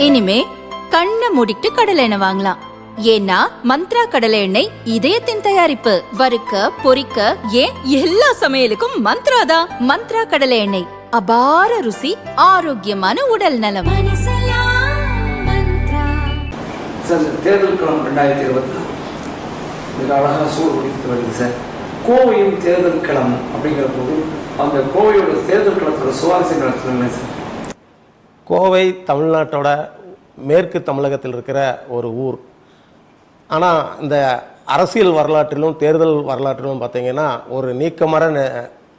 இனிமே கண்ணை மூடிட்டு கடலை எண்ணெய் வாங்கலாம். ஏன்னா மந்த்ரா கடலை எண்ணெய் இதயத்தின் தயாரிப்பு. வறுக்க பொரிக்க ஏன் எல்லா சமையலுக்கும் மந்த்ரா தான். மந்த்ரா கடலை எண்ணெய், அபார ருசி, ஆரோக்கியமான உடல் நலம். தேர்தல் களம் 2024 மிக அழகாக சூடு பிடித்து வருது சார். கோவையும் தேர்தல் களம் அப்படிங்கிற போது அந்த கோவையோட தேர்தல் களத்தோட சுவாரஸ்யங்களை சொல்லுங்க சார். கோவை தமிழ்நாட்டோட மேற்கு தமிழகத்தில் இருக்கிற ஒரு ஊர். ஆனால் இந்த அரசியல் வரலாற்றிலும் தேர்தல் வரலாற்றிலும் பார்த்திங்கன்னா ஒரு நீக்கமர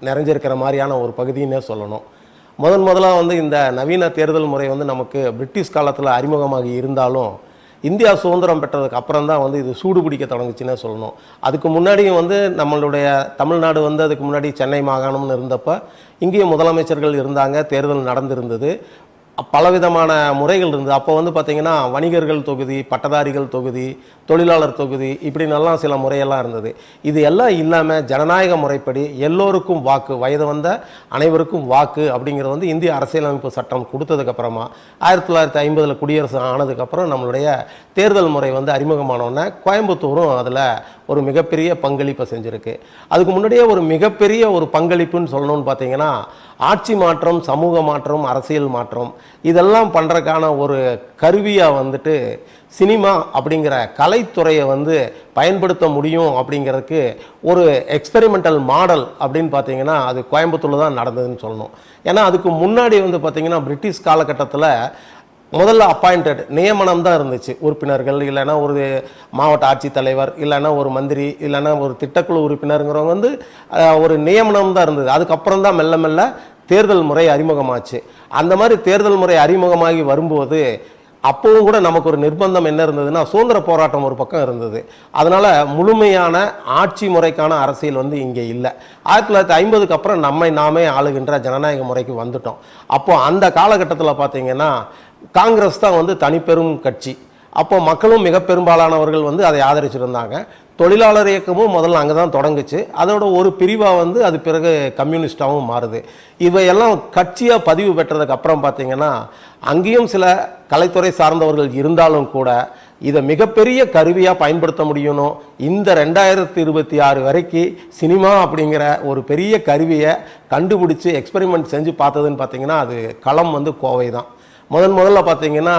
நிறைஞ்சிருக்கிற மாதிரியான ஒரு பகுதின்னே சொல்லணும். முதலாக வந்து இந்த நவீன தேர்தல் முறை வந்து நமக்கு பிரிட்டிஷ் காலத்தில் அறிமுகமாகி இருந்தாலும் இந்தியா சுதந்திரம் பெற்றதுக்கு அப்புறம் தான் வந்து இது சூடு பிடிக்க தொடங்குச்சுன்னே சொல்லணும். அதுக்கு முன்னாடியும் வந்து நம்மளுடைய தமிழ்நாடு வந்து அதுக்கு முன்னாடி சென்னை மாகாணம்னு இருந்தப்போ இங்கேயும் முதலமைச்சர்கள் இருந்தாங்க, தேர்தல் நடந்திருந்தது, பலவிதமான முறைகள் இருந்தது. அப்போ வந்து பார்த்திங்கன்னா வணிகர்கள் தொகுதி, பட்டதாரிகள் தொகுதி, தொழிலாளர் தொகுதி, இப்படின்னெல்லாம் சில முறையெல்லாம் இருந்தது. இது எல்லாம் இல்லாமல் ஜனநாயக முறைப்படி எல்லோருக்கும் வாக்கு, வயது வந்த அனைவருக்கும் வாக்கு அப்படிங்கிறது வந்து இந்திய அரசியலமைப்பு சட்டம் கொடுத்ததுக்கப்புறமா 1950 குடியரசு ஆனதுக்கப்புறம் நம்மளுடைய தேர்தல் முறை வந்து அறிமுகமானோடனே கோயம்புத்தூரும் அதில் ஒரு மிகப்பெரிய பங்களிப்பை செஞ்சுருக்கு. அதுக்கு முன்னாடியே ஒரு மிகப்பெரிய ஒரு பங்களிப்புன்னு சொல்லணும்னு பார்த்தீங்கன்னா ஆட்சி மாற்றம், சமூக மாற்றம், அரசியல் மாற்றம் இதெல்லாம் பண்ணுறதுக்கான ஒரு கருவியாக வந்துட்டு சினிமா அப்படிங்கிற கலைத்துறையை வந்து பயன்படுத்த முடியும் அப்படிங்கிறதுக்கு ஒரு எக்ஸ்பெரிமெண்டல் மாடல் அப்படின்னு பார்த்தீங்கன்னா அது கோயம்புத்தூரில் தான் நடந்ததுன்னு சொல்லணும். ஏன்னா அதுக்கு முன்னாடி வந்து பார்த்திங்கன்னா பிரிட்டிஷ் காலகட்டத்தில் முதல்ல அப்பாயிண்டட் நியமனம் தான் இருந்துச்சு. உறுப்பினர்கள், இல்லைன்னா ஒரு மாவட்ட ஆட்சித்தலைவர், இல்லைன்னா ஒரு மந்திரி, இல்லைன்னா ஒரு திட்டக்குழு உறுப்பினருங்கிறவங்க வந்து ஒரு நியமனம் தான் இருந்தது. அதுக்கப்புறம் தான் மெல்ல மெல்ல தேர்தல் முறை அறிமுகமாச்சு. அந்த மாதிரி தேர்தல் முறை அறிமுகமாகி வரும்போது அப்பவும் கூட நமக்கு ஒரு நிர்பந்தம் என்ன இருந்ததுன்னா சுதந்திர போராட்டம் ஒரு பக்கம் இருந்தது. அதனால் முழுமையான ஆட்சி முறைக்கான அரசியல் வந்து இங்கே இல்லை. 1950க்கு அப்புறம் நம்மை நாமே ஆளுகின்ற ஜனநாயக முறைக்கு வந்துட்டோம். அப்போது அந்த காலகட்டத்தில் பார்த்திங்கன்னா காங்கிரஸ் தான் வந்து தனிப்பெரும் கட்சி. அப்போ மக்களும் மிக பெரும்பாலானவர்கள் வந்து அதை ஆதரிச்சிருந்தாங்க. தொழிலாளர் இயக்கமும் முதல்ல அங்கே தான் தொடங்குச்சு. அதோட ஒரு பிரிவாக வந்து அது பிறகு கம்யூனிஸ்டாகவும் மாறுது. இவையெல்லாம் கட்சியாக பதிவு பெற்றதுக்கு அப்புறம் பார்த்திங்கன்னா அங்கேயும் சில கலைத்துறை சார்ந்தவர்கள் இருந்தாலும் கூட இதை மிகப்பெரிய கருவியாக பயன்படுத்த முடியணும். இந்த 2026 வரைக்கும் சினிமா அப்படிங்கிற ஒரு பெரிய கருவியை கண்டுபிடிச்சி எக்ஸ்பெரிமெண்ட் செஞ்சு பார்த்ததுன்னு பார்த்திங்கன்னா அது களம் வந்து கோவை தான். முதல்ல பார்த்திங்கன்னா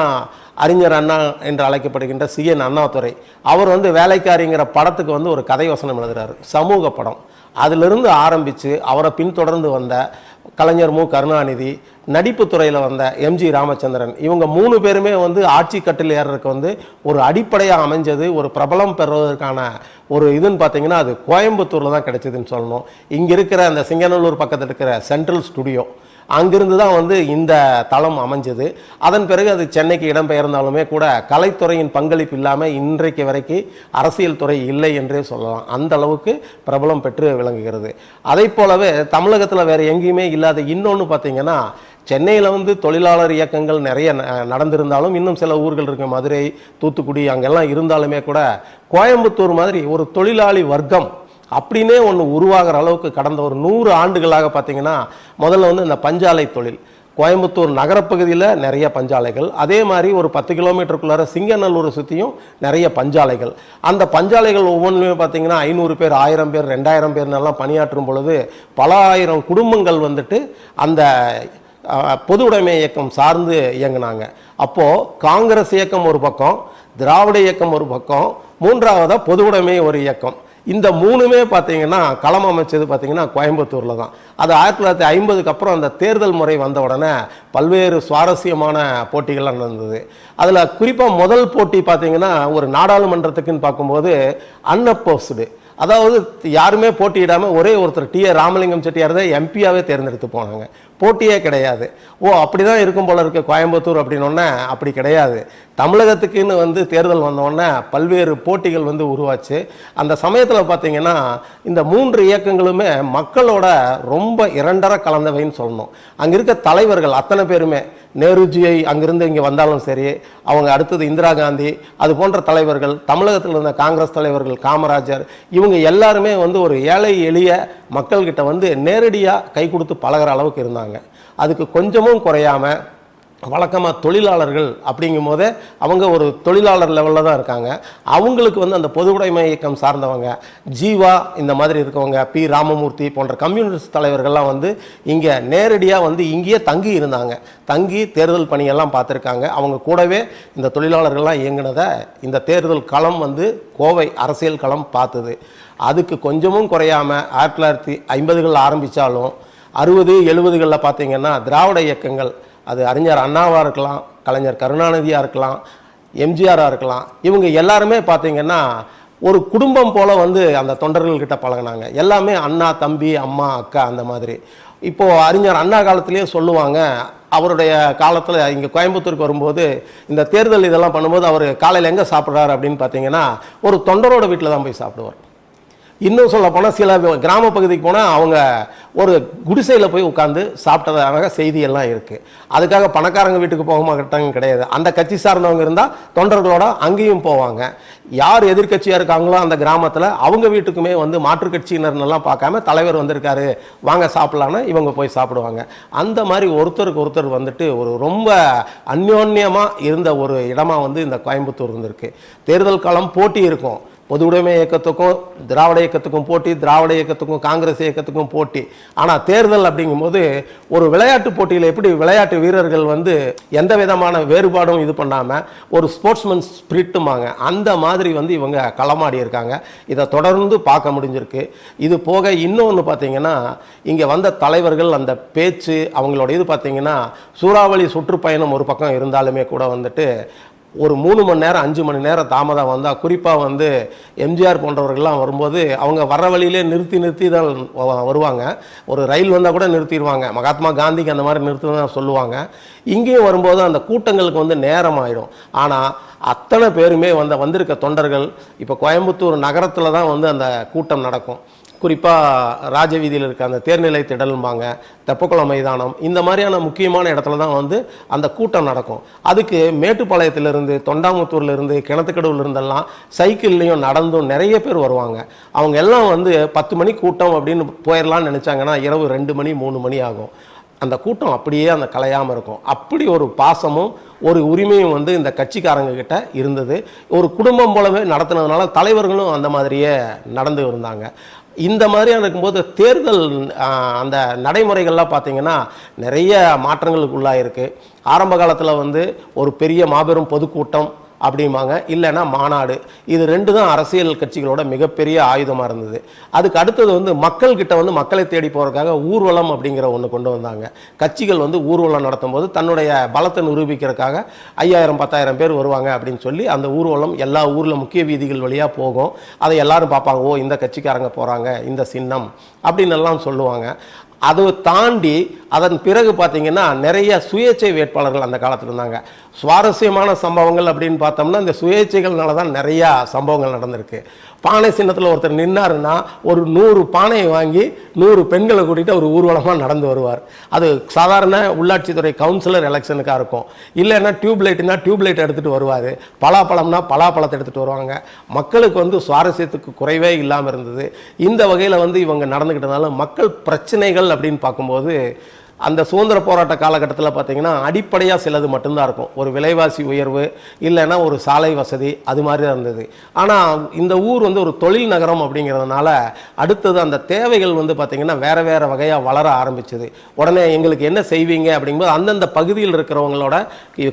அறிஞர் அண்ணா என்று அழைக்கப்படுகின்ற CN அண்ணாதுரை அவர் வந்து வேலைக்காரிங்கிற படத்துக்கு வந்து ஒரு கதை வசனம் எழுதுகிறார், சமூக படம். அதிலிருந்து ஆரம்பித்து அவரை பின்தொடர்ந்து வந்த கலைஞர் மு கருணாநிதி, நடிப்பு துறையில் வந்த MG ராமச்சந்திரன், இவங்க 3 பேருமே வந்து ஆட்சி கட்டில் ஏறதுக்கு வந்து ஒரு அடிப்படையாக அமைஞ்சது, ஒரு பிரபலம் பெறுவதற்கான ஒரு இதுன்னு பார்த்தீங்கன்னா அது கோயம்புத்தூரில் தான் கிடைச்சதுன்னு சொல்லணும். இங்கே இருக்கிற அந்த சிங்கநல்லூர் பக்கத்தில் இருக்கிற சென்ட்ரல் ஸ்டுடியோ அங்கிருந்து தான் வந்து இந்த தளம் அமைஞ்சது. அதன் பிறகு அது சென்னைக்கு இடம்பெயர்ந்தாலுமே கூட கலைத்துறையின் பங்களிப்பு இல்லாமல் இன்றைக்கு வரைக்கும் அரசியல் துறை இல்லை என்றே சொல்லலாம். அந்த அளவுக்கு பிரபலம் பெற்று விளங்குகிறது. அதை போலவே தமிழகத்தில் வேறு எங்கேயுமே இல்லாத இன்னொன்று பார்த்திங்கன்னா சென்னையில் வந்து தொழிலாளர் இயக்கங்கள் நிறைய நடந்திருந்தாலும் இன்னும் சில ஊர்கள் இருக்குது, மதுரை, தூத்துக்குடி, அங்கெல்லாம் இருந்தாலுமே கூட கோயம்புத்தூர் மாதிரி ஒரு தொழிலாளி வர்க்கம் அப்படின்னே ஒன்று உருவாகிற அளவுக்கு கடந்த ஒரு 100 ஆண்டுகளாக பார்த்திங்கன்னா முதல்ல வந்து இந்த பஞ்சாலை தொழில் கோயம்புத்தூர் நகரப்பகுதியில் நிறைய பஞ்சாலைகள், அதே மாதிரி ஒரு 10 கிலோமீட்டருக்குள்ளார சிங்கநல்லூரை சுற்றியும் நிறைய பஞ்சாலைகள். அந்த பஞ்சாலைகள் ஒவ்வொன்றுமே பார்த்திங்கன்னா 500 பேர், 1000 பேர், 2000 பேர்னெல்லாம் பணியாற்றும் பொழுது பல ஆயிரம் குடும்பங்கள் வந்துட்டு அந்த பொது உடைமை இயக்கம் சார்ந்து இயங்கினாங்க. அப்போது காங்கிரஸ் இயக்கம் ஒரு பக்கம், திராவிட இயக்கம் ஒரு பக்கம், மூன்றாவதாக பொது உடைமை ஒரு இயக்கம். இந்த 3மே பார்த்திங்கன்னா களம் அமைச்சது பார்த்திங்கன்னா கோயம்புத்தூரில் தான். அது 1950க்கு அப்புறம் அந்த தேர்தல் முறை வந்த உடனே பல்வேறு சுவாரஸ்யமான போட்டிகள்லாம் நடந்தது. அதில் குறிப்பாக முதல் போட்டி பார்த்திங்கன்னா ஒரு நாடாளுமன்றத்துக்குன்னு பார்க்கும்போது அன்அப்போஸ்டு, அதாவது யாருமே போட்டியிடாமல் ஒரே ஒருத்தர் டி ஆர் ராமலிங்கம் செட்டியார் தான் எம்பியாவே தேர்ந்தெடுத்து போனாங்க. போட்டியே கிடையாது. அப்படி தான் இருக்கும் போல இருக்க கோயம்புத்தூர் அப்படின்னோடனே அப்படி கிடையாது. தமிழகத்துக்குன்னு வந்து தேர்தல் வந்தோடனே பல்வேறு போட்டிகள் வந்து உருவாச்சு. அந்த சமயத்தில் பார்த்திங்கன்னா இந்த 3 இயக்கங்களுமே மக்களோட ரொம்ப இரண்டரை கலந்தவைன்னு சொல்லணும். அங்கே இருக்க தலைவர்கள் அத்தனை பேருமே, நேருஜியை அங்கிருந்து இங்கே வந்தாலும் சரி, அவங்க அடுத்தது இந்திரா காந்தி, அது போன்ற தலைவர்கள், தமிழகத்தில் இருந்த காங்கிரஸ் தலைவர்கள், காமராஜர், இவங்க எல்லாருமே வந்து ஒரு ஏழை எளிய மக்கள்கிட்ட வந்து நேரடியாக கை கொடுத்து பழகிற அளவுக்கு இருந்தாங்க. அதுக்கு கொஞ்சமும் குறையாமல் வழக்கமாக தொழிலாளர்கள் அப்படிங்கும் போதே அவங்க ஒரு தொழிலாளர் லெவலில் தான் இருக்காங்க. அவங்களுக்கு வந்து அந்த பொது உடைமை இயக்கம் சார்ந்தவங்க, ஜீவா இந்த மாதிரி இருக்கவங்க, பி ராமமூர்த்தி போன்ற கம்யூனிஸ்ட் தலைவர்கள்லாம் வந்து இங்கே நேரடியாக வந்து இங்கேயே தங்கி இருந்தாங்க. தங்கி தேர்தல் பணியெல்லாம் பார்த்துருக்காங்க. அவங்க கூடவே இந்த தொழிலாளர்கள்லாம் இயங்கினதை இந்த தேர்தல் களம் வந்து கோவை அரசியல் களம் பார்த்தது. அதுக்கு கொஞ்சமும் குறையாமல் 1950களில் ஆரம்பித்தாலும் 60, 70களில் பார்த்தீங்கன்னா திராவிட இயக்கங்கள், அது அறிஞர் அண்ணாவாக இருக்கலாம், கலைஞர் கருணாநிதியாக இருக்கலாம், எம்ஜிஆராக இருக்கலாம், இவங்க எல்லாருமே பார்த்தீங்கன்னா ஒரு குடும்பம் போல் வந்து அந்த தொண்டர்கள்கிட்ட பழகினாங்க. எல்லாமே அண்ணா, தம்பி, அம்மா, அக்கா அந்த மாதிரி. இப்போது அறிஞர் அண்ணா காலத்திலேயே சொல்லுவாங்க, அவருடைய காலத்தில் இங்கே கோயம்புத்தூருக்கு வரும்போது இந்த தேர்தல் இதெல்லாம் பண்ணும்போது அவர் காலையில் எங்கே சாப்பிட்றாரு அப்படின்னு பார்த்தீங்கன்னா ஒரு தொண்டரோட வீட்டில் தான் போய் சாப்பிடுவார். இன்னும் சொல்ல போனால் சில கிராம பகுதிக்கு போனால் அவங்க ஒரு குடிசையில் போய் உட்காந்து சாப்பிட்டதாக செய்தியெல்லாம் இருக்குது. அதுக்காக பணக்காரங்க வீட்டுக்கு போக மாட்டாங்க கிடையாது. அந்த கட்சி சார்ந்தவங்க இருந்தால் தொண்டர்களோட அங்கேயும் போவாங்க. யார் எதிர்கட்சியாக இருக்காங்களோ அந்த கிராமத்தில் அவங்க வீட்டுக்குமே வந்து மாற்றுக் கட்சியினர்னெல்லாம் பார்க்காம தலைவர் வந்திருக்காரு வாங்க சாப்பிட்லான்னு இவங்க போய் சாப்பிடுவாங்க. அந்த மாதிரி ஒருத்தருக்கு ஒருத்தர் வந்துட்டு ஒரு ரொம்ப அந்யோன்யமாக இருந்த ஒரு இடமா வந்து இந்த கோயம்புத்தூர் இருந்திருக்கு. தேர்தல் காலம் போட்டி இருக்கும். பொது உடைமை இயக்கத்துக்கும் திராவிட இயக்கத்துக்கும் போட்டி, திராவிட இயக்கத்துக்கும் காங்கிரஸ் இயக்கத்துக்கும் போட்டி. ஆனால் தேர்தல் அப்படிங்கும்போது ஒரு விளையாட்டு போட்டியில் எப்படி விளையாட்டு வீரர்கள் வந்து எந்த விதமான வேறுபாடும் இது பண்ணாமல் ஒரு ஸ்போர்ட்ஸ்மேன் ஸ்பிரிட்டுமாங்க, அந்த மாதிரி வந்து இவங்க களமாடி இருக்காங்க. இதை தொடர்ந்து பார்க்க முடிஞ்சிருக்கு. இது போக இன்னொன்று பார்த்தீங்கன்னா இங்கே வந்த தலைவர்கள் அந்த பேச்சு அவங்களோட இது பார்த்தீங்கன்னா சூறாவளி சுற்றுப்பயணம் ஒரு பக்கம் இருந்தாலுமே கூட வந்துட்டு ஒரு 3 மணி நேரம் 5 மணி நேரம் தாமதம் வந்தால், குறிப்பாக வந்து எம்ஜிஆர் போன்றவர்கள்லாம் வரும்போது அவங்க வர வழியிலே நிறுத்தி தான் வருவாங்க. ஒரு ரயில் வந்தால் கூட நிறுத்திடுவாங்க. மகாத்மா காந்திக்கு அந்த மாதிரி நிறுத்தி தான் சொல்லுவாங்க. இங்கேயும் வரும்போது அந்த கூட்டங்களுக்கு வந்து நேரம் ஆகிடும். ஆனால் அத்தனை பேருமே வந்திருக்க தொண்டர்கள் இப்போ கோயம்புத்தூர் நகரத்தில் தான் வந்து அந்த கூட்டம் நடக்கும். குறிப்பாக ராஜவீதியில் இருக்க அந்த தேர்நிலை திடல்பாங்க, தெப்பக்குளம் மைதானம், இந்த மாதிரியான முக்கியமான இடத்துல தான் வந்து அந்த கூட்டம் நடக்கும். அதுக்கு மேட்டுப்பாளையத்திலிருந்து, தொண்டாமுத்தூர்லேருந்து, கிணத்துக்கடவுலேருந்தெல்லாம் சைக்கிள்லேயும் நடந்தும் நிறைய பேர் வருவாங்க. அவங்க எல்லாம் வந்து 10 மணி கூட்டம் அப்படின்னு போயிடலான்னு நினச்சாங்கன்னா இரவு 2 மணி 3 மணி ஆகும். அந்த கூட்டம் அப்படியே அந்த கலையாமல் இருக்கும். அப்படி ஒரு பாசமும் ஒரு உரிமையும் வந்து இந்த கட்சிக்காரங்க கிட்ட இருந்தது. ஒரு குடும்பம் போலவே நடத்துனதுனால தலைவர்களும் அந்த மாதிரியே நடந்து இருந்தாங்க. இந்த மாதிரியாக இருக்கும்போது தேர்தல் அந்த நடைமுறைகள்லாம் பார்த்திங்கன்னா நிறைய மாற்றங்களுக்கு உள்ளாயிருக்கு. ஆரம்ப காலத்தில் வந்து ஒரு பெரிய மாபெரும் பொதுக்கூட்டம் அப்படிம்பாங்க, இல்லைன்னா மாநாடு. இது 2 தான் அரசியல் கட்சிகளோட மிகப்பெரிய ஆயுதமாக இருந்தது. அதுக்கு அடுத்தது வந்து மக்கள்கிட்ட வந்து மக்களை தேடி போகிறதுக்காக ஊர்வலம் அப்படிங்கிற ஒன்று கொண்டு வந்தாங்க. கட்சிகள் வந்து ஊர்வலம் நடத்தும் போது தன்னுடைய பலத்தை நிரூபிக்கிறதுக்காக 5000 10,000 பேர் வருவாங்க அப்படின்னு சொல்லி அந்த ஊர்வலம் எல்லா ஊரில் முக்கிய வீதிகள் வழியாக போகும். அதை எல்லாரும் பார்ப்பாங்க, ஓ இந்த கட்சிக்காரங்க போகிறாங்க, இந்த சின்னம் அப்படின்னு எல்லாம் சொல்லுவாங்க. அதை தாண்டி அதன் பிறகு பார்த்தீங்கன்னா நிறைய சுயேட்சை வேட்பாளர்கள் அந்த காலத்தில் இருந்தாங்க. சுவாரஸ்யமான சம்பவங்கள் அப்படின்னு பார்த்தோம்னா இந்த சுயேட்சைகள்னால தான் நிறையா சம்பவங்கள் நடந்திருக்கு. பானை சின்னத்தில் ஒருத்தர் நின்னாருன்னா ஒரு 100 பானையை வாங்கி 100 பெண்களை கூட்டிகிட்டு ஒரு ஊர்வலமாக நடந்து வருவார். அது சாதாரண உள்ளாட்சித்துறை கவுன்சிலர் எலெக்ஷனுக்காக இருக்கும். இல்லைன்னா டியூப்லைட்னா டியூப்லைட் எடுத்துகிட்டு வருவார், பலாப்பழம்னா பலாப்பழத்தை எடுத்துகிட்டு வருவாங்க. மக்களுக்கு வந்து சுவாரஸ்யத்துக்கு குறைவே இல்லாமல் இருந்தது. இந்த வகையில் வந்து இவங்க நடந்துக்கிட்டதுனால மக்கள் பிரச்சனைகள் அப்படின்னு பார்க்கும்போது அந்த சுதந்திர போராட்ட காலகட்டத்தில் பார்த்தீங்கன்னா அடிப்படையாக சிலது மட்டும்தான் இருக்கும். ஒரு விலைவாசி உயர்வு, இல்லைன்னா ஒரு சாலை வசதி, அது மாதிரி தான் இருந்தது. ஆனால் இந்த ஊர் வந்து ஒரு தொழில் நகரம் அப்படிங்கிறதுனால அடுத்தது அந்த தேவைகள் வந்து பார்த்திங்கன்னா வேறு வேறு வகையாக வளர ஆரம்பிச்சது. உடனே எங்களுக்கு என்ன செய்வீங்க அப்படிங்கும்போது அந்தந்த பகுதியில் இருக்கிறவங்களோட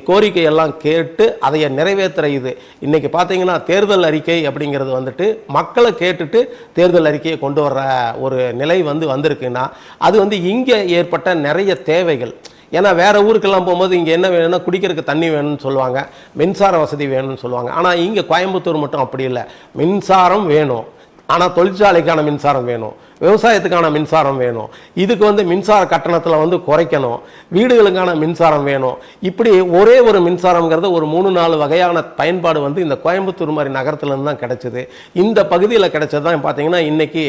கோரிக்கையெல்லாம் கேட்டு அதை நிறைவேற்றுற இது இன்றைக்கி பார்த்திங்கன்னா தேர்தல் அறிக்கை அப்படிங்கிறது வந்துட்டு மக்களை கேட்டுட்டு தேர்தல் அறிக்கையை கொண்டு வர்ற ஒரு நிலை வந்திருக்குன்னா அது வந்து இங்கே ஏற்பட்ட நிறைய தேவைகள். ஏன்னா வேற ஊருக்கெல்லாம் போகும்போது இங்கே என்ன வேணும்னா குடிக்கிறதுக்கு தண்ணி வேணும்னு சொல்லுவாங்க, மின்சார வசதி வேணும்னு சொல்லுவாங்க. ஆனால் இங்கே கோயம்புத்தூர் மட்டும் அப்படி இல்லை. மின்சாரம் வேணும், ஆனால் தொழிற்சாலைக்கான மின்சாரம் வேணும், விவசாயத்துக்கான மின்சாரம் வேணும், இதுக்கு வந்து மின்சார கட்டணத்தில் குறைக்கணும், வீடுகளுக்கான மின்சாரம் வேணும். இப்படி ஒரே ஒரு மின்சாரங்கிறது ஒரு 3-4 வகையான பயன்பாடு இந்த கோயம்புத்தூர் மாதிரி நகரத்துலேருந்து தான் கிடைச்சிது. இந்த பகுதியில் கிடைச்சது தான் பார்த்தீங்கன்னா இன்றைக்கி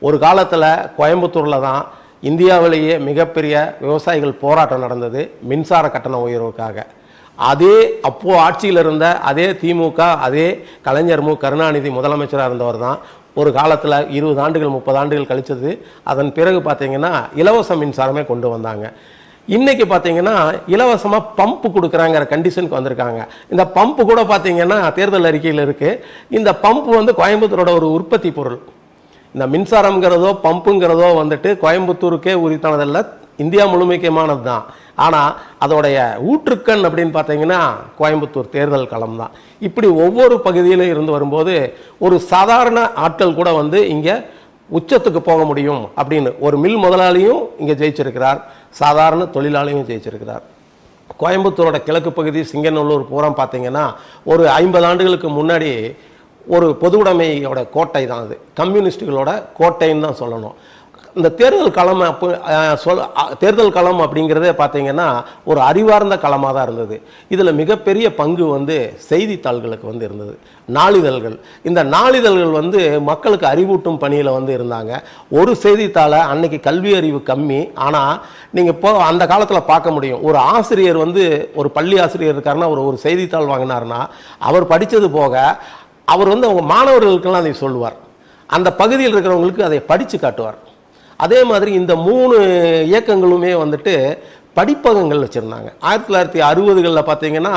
ஒரு காலத்தில் கோயம்புத்தூரில் தான் இந்தியாவிலேயே மிகப்பெரிய விவசாயிகள் போராட்டம் நடந்தது மின்சார கட்டண உயர்வுக்காக. அதே அப்போது ஆட்சியில் இருந்த அதே திமுக, அதே கலைஞர் கருணாநிதி முதலமைச்சராக இருந்தவர் தான் ஒரு காலத்தில் 20 ஆண்டுகள் 30 ஆண்டுகள் கழிச்சது. அதன் பிறகு பார்த்தீங்கன்னா இலவச மின்சாரமே கொண்டு வந்தாங்க. இன்னைக்கு பார்த்தீங்கன்னா இலவசமாக பம்பு கொடுக்குறாங்கிற கண்டிஷனுக்கு வந்திருக்காங்க. இந்த பம்பு கூட பார்த்தீங்கன்னா தேர்தல் அறிக்கையில் இருக்குது. இந்த பம்பு வந்து கோயம்புத்தூரோட ஒரு உற்பத்தி பொருள். இந்த மின்சாரம்ங்கிறதோ பம்புங்கிறதோ வந்துட்டு கோயம்புத்தூருக்கே உரித்தானதல்ல, இந்தியா முழுமைக்குமானது தான். ஆனால் அதோடைய ஊற்றுக்கண் அப்படின்னு பார்த்தீங்கன்னா கோயம்புத்தூர் தேர்தல் களம் தான். இப்படி ஒவ்வொரு பகுதியிலும் இருந்து வரும்போது ஒரு சாதாரண ஆட்கள் கூட வந்து இங்கே உச்சத்துக்கு போக முடியும் அப்படின்னு ஒரு மில் முதலாளியும் இங்கே ஜெயிச்சிருக்கிறார், சாதாரண தொழிலாளியும் ஜெயிச்சிருக்கிறார். கோயம்புத்தூரோட கிழக்கு பகுதி சிங்கநல்லூர் பூரா பார்த்தீங்கன்னா ஒரு 50 ஆண்டுகளுக்கு முன்னாடி ஒரு பொதுவுடைமையோட கோட்டை தான் அது, கம்யூனிஸ்டுகளோட கோட்டைன்னு தான் சொல்லணும். இந்த தேர்தல் களம் தேர்தல் களம் அப்படிங்கிறதே பார்த்தீங்கன்னா ஒரு அறிவார்ந்த களமாக தான் இருந்தது. இதில் மிகப்பெரிய பங்கு வந்து செய்தித்தாள்களுக்கு வந்து இருந்தது, நாளிதழ்கள். இந்த நாளிதழ்கள் வந்து மக்களுக்கு அறிவூட்டும் பணியில் வந்து இருந்தாங்க. ஒரு செய்தித்தாளை அன்னைக்கு கல்வி அறிவு கம்மி, ஆனால் நீங்கள் இப்போ அந்த காலத்தில் பார்க்க முடியும். ஒரு ஆசிரியர் வந்து ஒரு பள்ளி ஆசிரியர் இருக்காருன்னா ஒரு செய்தித்தாள் வாங்கினார்னா அவர் படித்தது போக அவர் வந்து அவங்க மாணவர்களுக்கெல்லாம் அதை சொல்லுவார், அந்த பகுதியில் இருக்கிறவங்களுக்கு அதை படித்து காட்டுவார். அதே மாதிரி இந்த 3 இயக்கங்களுமே வந்துட்டு படிப்பகங்கள் வச்சுருந்தாங்க. 1960களில் பார்த்தீங்கன்னா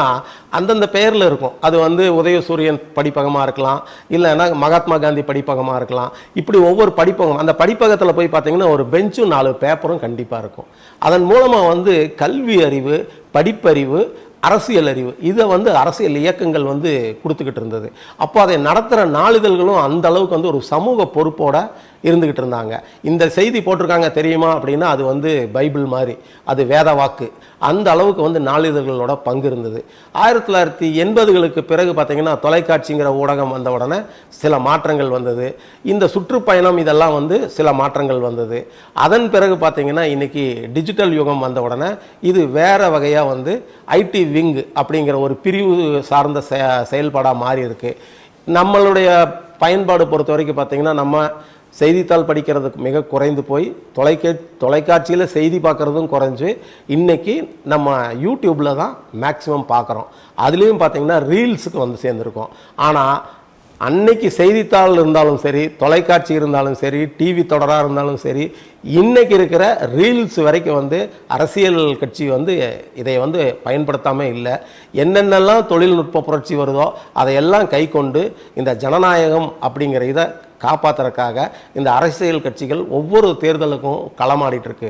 அந்தந்த பெயரில் இருக்கும். அது வந்து உதயசூரியன் படிப்பகமாக இருக்கலாம், இல்லைன்னா மகாத்மா காந்தி படிப்பகமாக இருக்கலாம். இப்படி ஒவ்வொரு படிப்பகம், அந்த படிப்பகத்தில் போய் பார்த்தீங்கன்னா ஒரு பெஞ்சும் 4 பேப்பரும் கண்டிப்பாக இருக்கும். அதன் மூலமாக வந்து கல்வி அறிவு, படிப்பறிவு, அரசியல் அறிவு, இதை வந்து அரசியல் இயக்கங்கள் வந்து கொடுத்துக்கிட்டு இருந்தது. அப்போ அதை நடத்துகிற நாளிதழ்களும் அந்த அளவுக்கு வந்து ஒரு சமூக பொறுப்போட இருந்துக்கிட்டு இருந்தாங்க. இந்த செய்தி போட்டிருக்காங்க தெரியுமா அப்படின்னா அது வந்து பைபிள் மாதிரி, அது வேத வாக்கு. அந்த அளவுக்கு வந்து நாளிதழ்களோட பங்கு இருந்தது. 1980களுக்கு பிறகு பார்த்தீங்கன்னா தொலைக்காட்சிங்கிற ஊடகம் வந்த உடனே சில மாற்றங்கள் வந்தது. இந்த சுற்றுப்பயணம் இதெல்லாம் வந்து சில மாற்றங்கள் வந்தது. அதன் பிறகு பார்த்தீங்கன்னா இன்னைக்கு டிஜிட்டல் யுகம் வந்த உடனே இது வேற வகையாக வந்து ஐடி விங் அப்படிங்கிற ஒரு பிரிவு சார்ந்த செயல்பாடாக மாறி இருக்கு. நம்மளுடைய பயன்பாடு பொறுத்த வரைக்கும் பார்த்தீங்கன்னா நம்ம செய்தித்தாள் படிக்கிறதுக்கு மிக குறைந்து போய் தொலைக்காட்சியில் செய்தி பார்க்குறதும் குறைஞ்சி இன்றைக்கி நம்ம யூடியூப்பில் தான் மேக்ஸிமம் பார்க்குறோம். அதுலேயும் பார்த்திங்கன்னா ரீல்ஸுக்கு வந்து சேர்ந்துருக்கோம். ஆனால் அன்னைக்கு செய்தித்தாள் இருந்தாலும் சரி, தொலைக்காட்சி இருந்தாலும் சரி, டிவி தொடராக இருந்தாலும் சரி, இன்றைக்கி இருக்கிற ரீல்ஸ் வரைக்கும் வந்து அரசியல் கட்சி வந்து இதை வந்து பயன்படுத்தாமல் இல்லை. என்னென்னலாம் தொழில்நுட்ப புரட்சி வருதோ அதையெல்லாம் கை கொண்டு இந்த ஜனநாயகம் அப்படிங்கிற இதை காப்பாற்றுறதுக்காக இந்த அரசியல் கட்சிகள் ஒவ்வொரு தேர்தலுக்கும் களமாடிட்டு இருக்கு.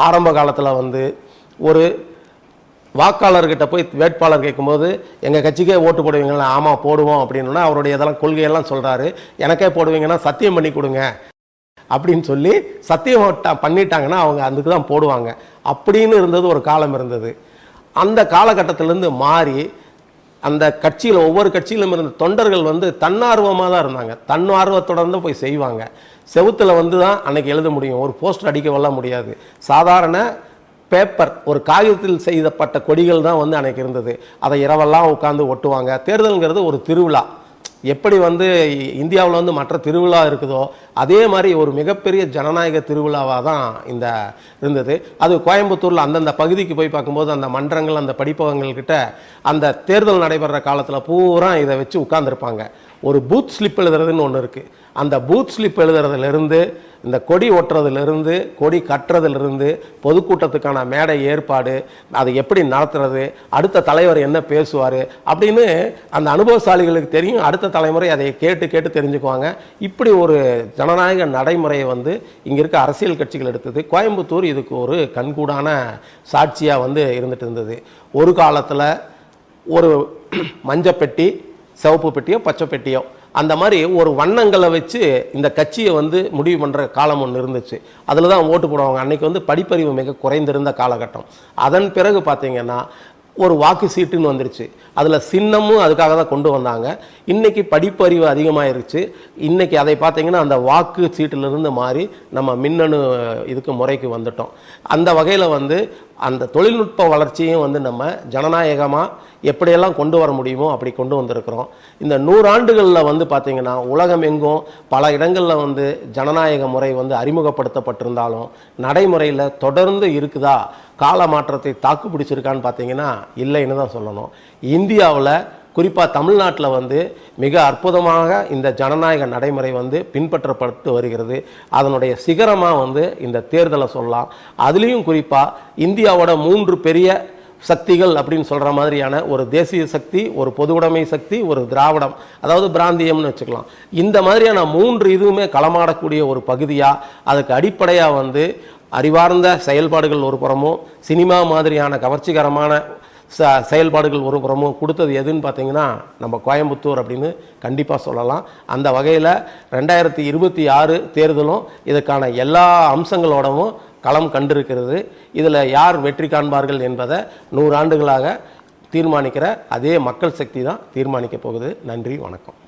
ஆரம்ப காலத்தில் வந்து ஒரு வாக்காளர்கிட்ட போய் வேட்பாளர் கேட்கும்போது எங்கள் கட்சிக்கே ஓட்டு போடுவீங்களா? ஆமாம் போடுவோம் அப்படின்னா அவருடைய இதெல்லாம் கொள்கையெல்லாம் சொல்கிறாரு. எனக்கே போடுவீங்கன்னா சத்தியம் பண்ணி கொடுங்க அப்படின்னு சொல்லி சத்தியம் பண்ணிட்டாங்கன்னா அவங்க அதுக்கு தான் போடுவாங்க அப்படின்னு இருந்தது ஒரு காலம் இருந்தது. அந்த காலகட்டத்திலேருந்து மாறி அந்த கட்சியில் ஒவ்வொரு கட்சியிலும் இருந்த தொண்டர்கள் வந்து தன்னார்வமாக தான் இருந்தாங்க. தன்னார்வத்துடன் தான் போய் செய்வாங்க. செவுத்தில் வந்து தான் அன்னைக்கு எழுத முடியும், ஒரு போஸ்டர் அடிக்க வர முடியாது. சாதாரண பேப்பர், ஒரு காகிதத்தில் செய்யப்பட்ட கொடிகள் தான் வந்து அன்னைக்கு இருந்தது. அதை இரவெல்லாம் உட்காந்து ஒட்டுவாங்க. தேர்தல்ங்கிறது ஒரு திருவிழா. எப்படி வந்து இந்தியாவில் வந்து மற்ற திருவிழா இருக்குதோ அதே மாதிரி ஒரு மிகப்பெரிய ஜனநாயக திருவிழாவாக தான் இந்த இருந்தது. அது கோயம்புத்தூரில் அந்தந்த பகுதிக்கு போய் பார்க்கும்போது அந்த மன்றங்கள், அந்த படிப்பகங்கள்கிட்ட அந்த தேர்தல் நடைபெற காலத்தில் பூரா இதை வச்சு உட்கார்ந்துருப்பாங்க. ஒரு பூத் ஸ்லிப் எழுதுறதுன்னு ஒன்று இருக்குது. அந்த பூத் ஸ்லிப் எழுதுறதுலேருந்து, இந்த கொடி ஒட்டுறதுலேருந்து, கொடி கட்டுறதுலேருந்து, பொதுக்கூட்டத்துக்கான மேடை ஏற்பாடு, அதை எப்படி நடத்துறது, அடுத்த தலைவர் என்ன பேசுவார் அப்படின்னு அந்த அனுபவசாலிகளுக்கு தெரியும். அடுத்த தலைமுறை அதை கேட்டு கேட்டு தெரிஞ்சுக்குவாங்க. இப்படி ஒரு ஜனநாயக நடைமுறையை வந்து இங்கே இருக்க அரசியல் கட்சிகள் எடுத்தது. கோயம்புத்தூர் இதுக்கு ஒரு கண்கூடான சாட்சியாக வந்து இருந்துட்டு இருந்தது. ஒரு காலத்தில் ஒரு மஞ்சப்பெட்டி, சிவப்பு பெட்டியோ பச்சை பெட்டியோ அந்த மாதிரி ஒரு வண்ணங்களை வச்சு இந்த கட்சியை வந்து முடிவு பண்ணுற காலம் ஒன்று இருந்துச்சு. அதில் தான் ஓட்டு போடுவாங்க. அன்றைக்கி வந்து படிப்பறிவு மிக குறைந்திருந்த காலகட்டம். அதன் பிறகு பார்த்திங்கன்னா ஒரு வாக்கு சீட்டுன்னு வந்துருச்சு. அதில் சின்னமும் அதுக்காக தான் கொண்டு வந்தாங்க. இன்றைக்கி படிப்பறிவு அதிகமாகிருச்சு. இன்றைக்கி அதை பார்த்திங்கன்னா அந்த வாக்கு சீட்டிலிருந்து மாறி நம்ம மின்னணு இதுக்கு முறைக்கு வந்துட்டோம். அந்த வகையில் வந்து அந்த தொழில்நுட்ப வளர்ச்சியும் வந்து நம்ம ஜனநாயகமாக எப்படியெல்லாம் கொண்டு வர முடியுமோ அப்படி கொண்டு வந்திருக்கிறோம். இந்த 100 ஆண்டுகளில் வந்து பார்த்திங்கன்னா உலகம் எங்கும் பல இடங்களில் வந்து ஜனநாயக முறை வந்து அறிமுகப்படுத்தப்பட்டிருந்தாலும் நடைமுறையில் தொடர்ந்து இருக்குதா, கால மாற்றத்தை தாக்கு பிடிச்சிருக்கான்னு பார்த்தீங்கன்னா இல்லைன்னு தான் சொல்லணும். இந்தியாவில் குறிப்பாக தமிழ்நாட்டில் வந்து மிக அற்புதமாக இந்த ஜனநாயக நடைமுறை வந்து பின்பற்றப்பட்டு வருகிறது. அதனுடைய சிகரமாக வந்து இந்த தேர்தலை சொல்லலாம். அதுலேயும் குறிப்பாக இந்தியாவோட 3 பெரிய சக்திகள் அப்படின்னு சொல்கிற மாதிரியான ஒரு தேசிய சக்தி, ஒரு பொதுவுடைமை சக்தி, ஒரு திராவிடம், அதாவது பிராந்தியம்னு வச்சுக்கலாம். இந்த மாதிரியான 3 இதுவுமே களமாடக்கூடிய ஒரு பகுதியாக, அதுக்கு அடிப்படையாக வந்து அறிவார்ந்த செயல்பாடுகள் ஒரு புறமும், சினிமா மாதிரியான கவர்ச்சிகரமான செயல்பாடுகள் ஒரு புறமும் கொடுத்தது எதுன்னு பார்த்தீங்கன்னா நம்ம கோயம்புத்தூர் அப்படின்னு கண்டிப்பாக சொல்லலாம். அந்த வகையில் 2026 தேர்தலும் இதுக்கான எல்லா அம்சங்களோடவும் களம் கண்டிருக்கிறது. இதில் யார் வெற்றி காண்பார்கள் என்பதை 100 ஆண்டுகளாக தீர்மானிக்கிற அதே மக்கள் சக்தி தான் தீர்மானிக்க போகுது. நன்றி, வணக்கம்.